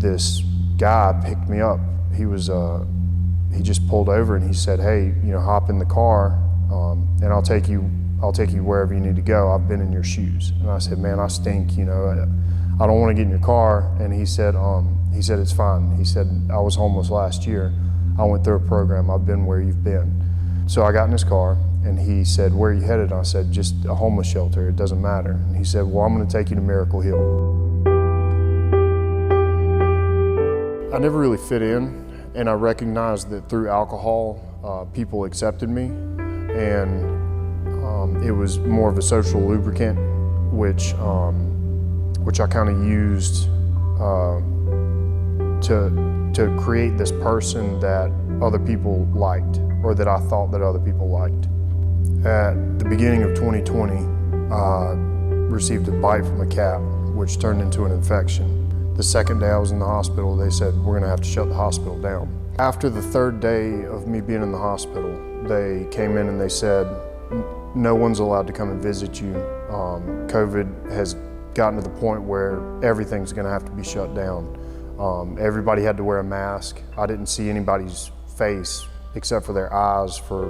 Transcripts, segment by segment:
this guy picked me up. He just pulled over and he said, "Hey, hop in the car, and I'll take you wherever you need to go. I've been in your shoes." And I said, "Man, I stink. I don't want to get in your car." And he said, "It's fine." He said, "I was homeless last year. I went through a program. I've been where you've been." So I got in his car and he said, "Where are you headed?" And I said, "Just a homeless shelter. It doesn't matter." And he said, "Well, I'm going to take you to Miracle Hill." I never really fit in. And I recognized that through alcohol, people accepted me, and it was more of a social lubricant, which I kind of used to create this person that other people liked, or that I thought that other people liked. At the beginning of 2020, I received a bite from a cat, which turned into an infection. The second day I was in the hospital, they said, "We're gonna have to shut the hospital down." After the third day of me being in the hospital, they came in and they said, "No one's allowed to come and visit you. COVID has gotten to the point where everything's gonna have to be shut down." Everybody had to wear a mask. I didn't see anybody's face except for their eyes for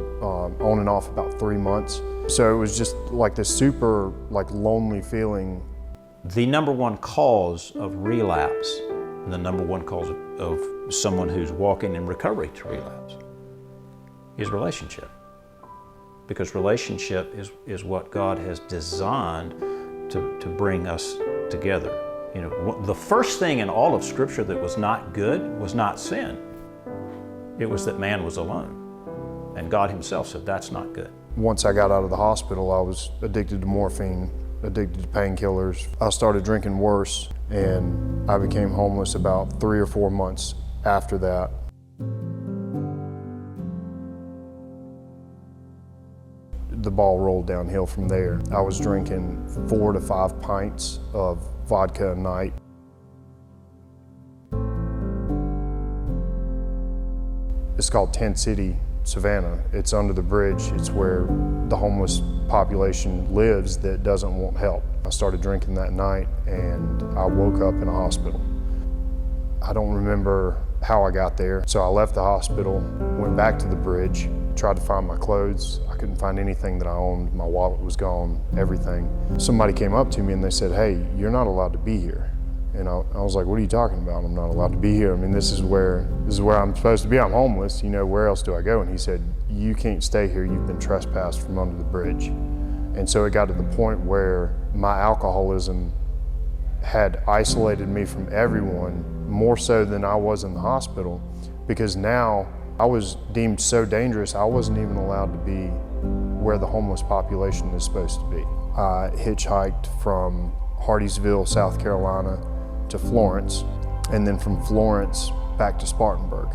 on and off about 3 months. So it was just like this super lonely feeling. The number one cause of relapse, and the number one cause of someone who's walking in recovery to relapse, is relationship. Because relationship is what God has designed to bring us together. The first thing in all of Scripture that was not good was not sin. It was that man was alone. And God Himself said, "That's not good." Once I got out of the hospital, I was addicted to morphine, addicted to painkillers. I started drinking worse, and I became homeless about 3 or 4 months after that. The ball rolled downhill from there. I was drinking 4 to 5 pints of vodka a night. It's called Tent City, Savannah. It's under the bridge. It's where the homeless population lives that doesn't want help. I started drinking that night and I woke up in a hospital. I don't remember how I got there. So I left the hospital, went back to the bridge, tried to find my clothes. I couldn't find anything that I owned. My wallet was gone, everything. Somebody came up to me and they said, "Hey, you're not allowed to be here." And I was like, "What are you talking about? I'm not allowed to be here. I mean, this is where I'm supposed to be. I'm homeless. Where else do I go?" And he said, "You can't stay here. You've been trespassed from under the bridge." And so it got to the point where my alcoholism had isolated me from everyone, more so than I was in the hospital, because now I was deemed so dangerous, I wasn't even allowed to be where the homeless population is supposed to be. I hitchhiked from Hardeeville, South Carolina, to Florence, and then from Florence back to Spartanburg.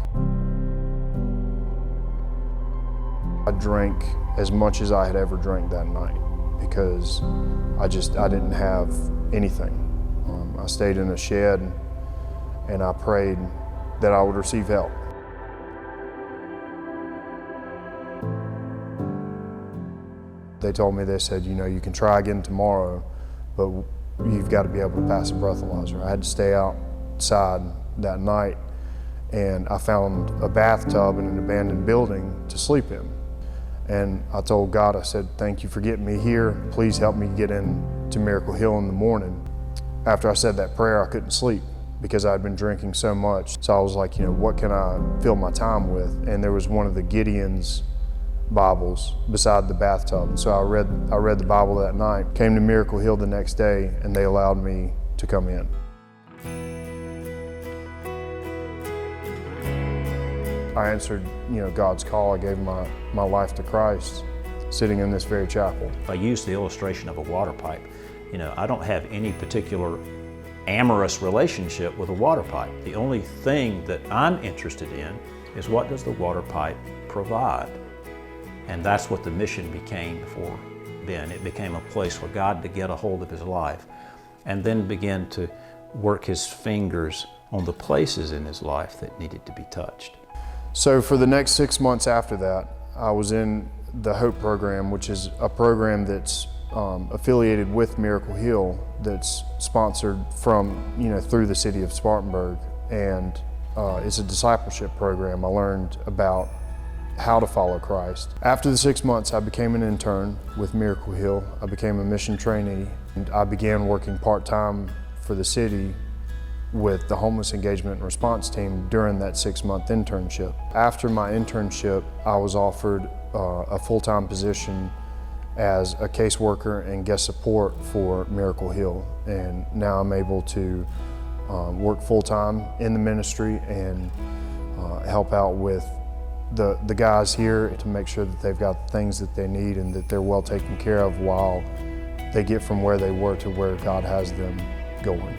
I drank as much as I had ever drank that night because I didn't have anything. I stayed in a shed and I prayed that I would receive help. They told me, they said, "You can try again tomorrow, but you've got to be able to pass a breathalyzer." I had to stay outside that night, and I found a bathtub in an abandoned building to sleep in. And I told God, I said, "Thank you for getting me here. Please help me get into Miracle Hill in the morning." After I said that prayer, I couldn't sleep because I'd been drinking so much. So I was like, what can I fill my time with? And there was one of the Gideon's Bibles beside the bathtub. So I read the Bible that night, came to Miracle Hill the next day, and they allowed me to come in. I answered, God's call. I gave my life to Christ, sitting in this very chapel. I use the illustration of a water pipe. I don't have any particular amorous relationship with a water pipe. The only thing that I'm interested in is, what does the water pipe provide? And that's what the mission became for Ben. It became a place for God to get a hold of his life and then begin to work his fingers on the places in his life that needed to be touched. So for the next 6 months after that, I was in the HOPE program, which is a program that's affiliated with Miracle Hill, that's sponsored from, through the City of Spartanburg. and it's a discipleship program. I learned about how to follow Christ. After the 6 months, I became an intern with Miracle Hill. I became a mission trainee, and I began working part-time for the city with the homeless engagement and response team during that 6-month internship. After my internship, I was offered a full-time position as a caseworker and guest support for Miracle Hill, and now I'm able to work full-time in the ministry and help out with the guys here to make sure that they've got the things that they need and that they're well taken care of while they get from where they were to where God has them going.